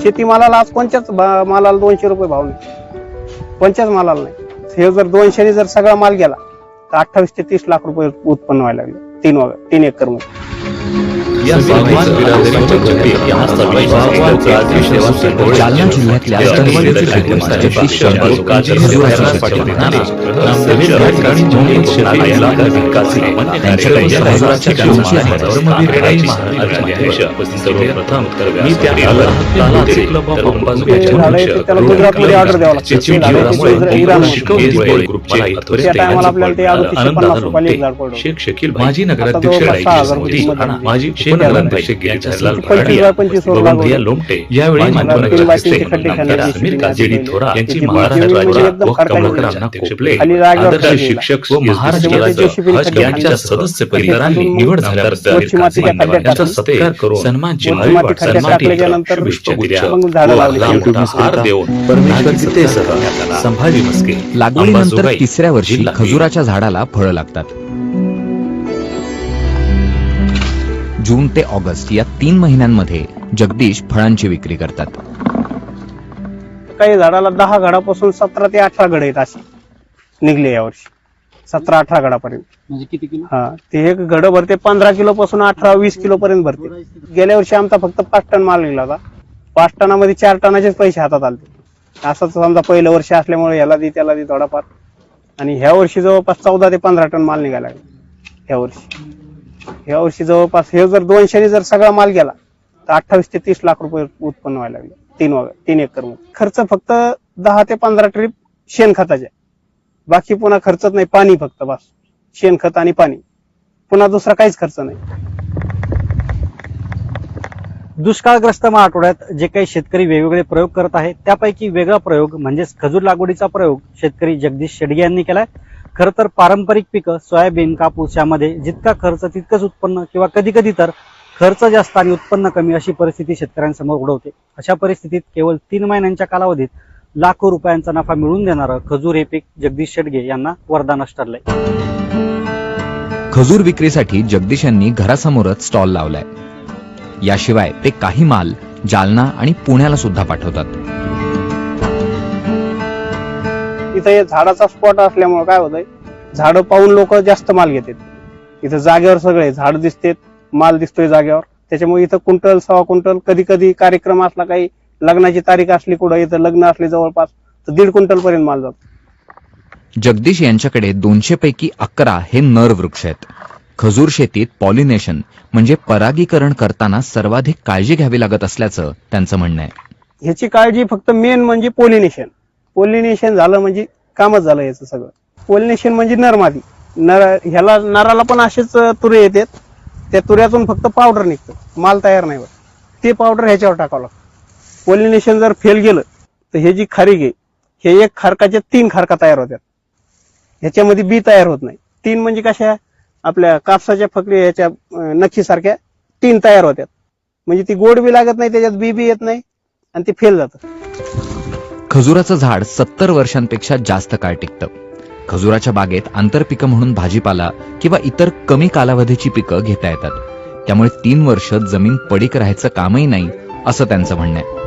शेतीमालाला आज कोणत्याच मालाला 200 रुपये भाव नाही, कोणत्याच मालाला नाही. हे जर 200 जर सगळा माल गेला तर 28 ते 30 लाख रुपये उत्पन्न व्हायला लागले 3 एकर मध्ये. जालना जिल्ह्यातल्या चळवळीचे शेतकरी जगदीश शेडगे खजुराची शेती करतात. त्यांच्याकडे खजुराच्या दोनशे त्याला गुजरातमध्ये ऑर्डर द्यावं लागतं. शेख शकील माजी नगराध्यक्ष माजी उपनगराध्यक्ष लोमटे यावेळी समीर काजेडी थोरा यांची महाराष्ट्र राज्य वक्फ कमिटीचे अध्यक्ष आदर्श शिक्षक व महाराष्ट्र राज्य हज यांच्या सदस्य परिवारांनी निवड झाल्याबद्दल त्यांचा सत्कार करून सन्मान संभाजी मस्के. लागवडीनंतर तिसऱ्या वर्षी खजुराच्या झाडाला फळं लागतात. जून ते ऑगस्ट या 3 महिन्यांमध्ये जगदीश फळांची विक्री करतात. काही झाडाला 10 घडापासून 17 ते 18 घड आहेत असे निघले यावर्षी. 17-18 घडापर्यंत. म्हणजे किती किलो? हा, ते एक घड भरते 15 किलो पासून 18-20 किलो पर्यंत भरते. गेल्या वर्षी आमचा फक्त 5 टन माल निघला होता. 5 टनामध्ये 4 टनाचेच पैसे हातात आले. असंच समजा पहिलं वर्ष असल्यामुळे याला दे त्याला दे थोडाफार. आणि ह्या वर्षी जवळपास 14 ते 15 टन माल निघायला लागला ह्या वर्षी जवळपास. हे जर 200 जर सगळा माल गेला तर 28 ते 30 लाख रुपये उत्पन्न व्हायला लागले 3 एकर मध्ये. खर्च फक्त 10 ते 15 ट्रीप शेणखताच्या, बाकी पुन्हा खर्चच नाही. पाणी फक्त बस, शेणखत आणि पाणी, पुन्हा दुसरा काहीच खर्च नाही. दुष्काळग्रस्त मराठवाड्यात जे काही शेतकरी वेगवेगळे प्रयोग करत आहेत त्यापैकी वेगळा प्रयोग म्हणजेच खजूर लागवडीचा प्रयोग शेतकरी जगदीश शेडगे यांनी केलाय. खरं तर पारंपरिक पिकं सोयाबीन, कापूस यामध्ये जितका खर्च तितकंच उत्पन्न किंवा कधी कधी तर खर्च जास्त आणि उत्पन्न कमी अशी परिस्थिती शेतकऱ्यांसमोर उडवते. अशा परिस्थितीत केवळ 3 महिन्यांच्या कालावधीत लाखो रुपयांचा नफा मिळवून देणारं खजूर हे पीक जगदीश शेडगे यांना वरदानच ठरलंय. खजूर विक्रीसाठी जगदीश यांनी घरासमोरच स्टॉल लावलाय. याशिवाय ते काही माल जालना आणि पुण्याला सुद्धा पाठवतात. इथं हे झाडाचा स्पॉट असल्यामुळे काय होतंय, झाडं पाहून लोक जास्त माल घेतात. इथं जागेवर सगळे झाड दिसतात, माल दिसतोय जागेवर. त्याच्यामुळे इथं क्विंटल 1.25 क्विंटल, कधी कधी कार्यक्रम असला, काही लग्नाची तारीख असली, कुठं इथं लग्न असले जवळपास तर 1.5 क्विंटल पर्यंत माल जातो. जगदीश यांच्याकडे 200 पैकी 11 हे नर वृक्ष आहेत. खजूर शेतीत पॉलिनेशन म्हणजे परागीकरण करताना सर्वाधिक काळजी घ्यावी लागत असल्याचं त्यांचं म्हणणं आहे. ह्याची काळजी फक्त मेन म्हणजे पोलिनेशन. पोलिनेशन झालं म्हणजे कामच झालं याचं सगळं. पोलिनेशन म्हणजे नरमादी. ह्याला नराला पण असेच तुरे येतात, त्या तुऱ्यातून फक्त पावडर निघतं, माल तयार नाही होत. ते पावडर ह्याच्यावर टाकावं लागतं. पोलिनेशन जर फेल गेलं तर हे जी खारीक आहे, हे एक खारकाच्या 3 खारका तयार होतात. ह्याच्यामध्ये बी तयार होत नाही. 3 म्हणजे कशा, आपल्या कापसाच्या फकडी ह्याच्या नक्षीसारख्या 3 तयार होतात. म्हणजे ती गोड बी लागत नाही, त्याच्यात बी येत नाही आणि ते फेल जातं. खजुराचं झाड 70 वर्षांपेक्षा जास्त काळ टिकतं. खजुराच्या बागेत आंतरपिकं म्हणून भाजीपाला किंवा इतर कमी कालावधीची पिकं घेता येतात. त्यामुळे 3 वर्ष जमीन पडीक राहायचं कामही नाही असं त्यांचं म्हणणं आहे.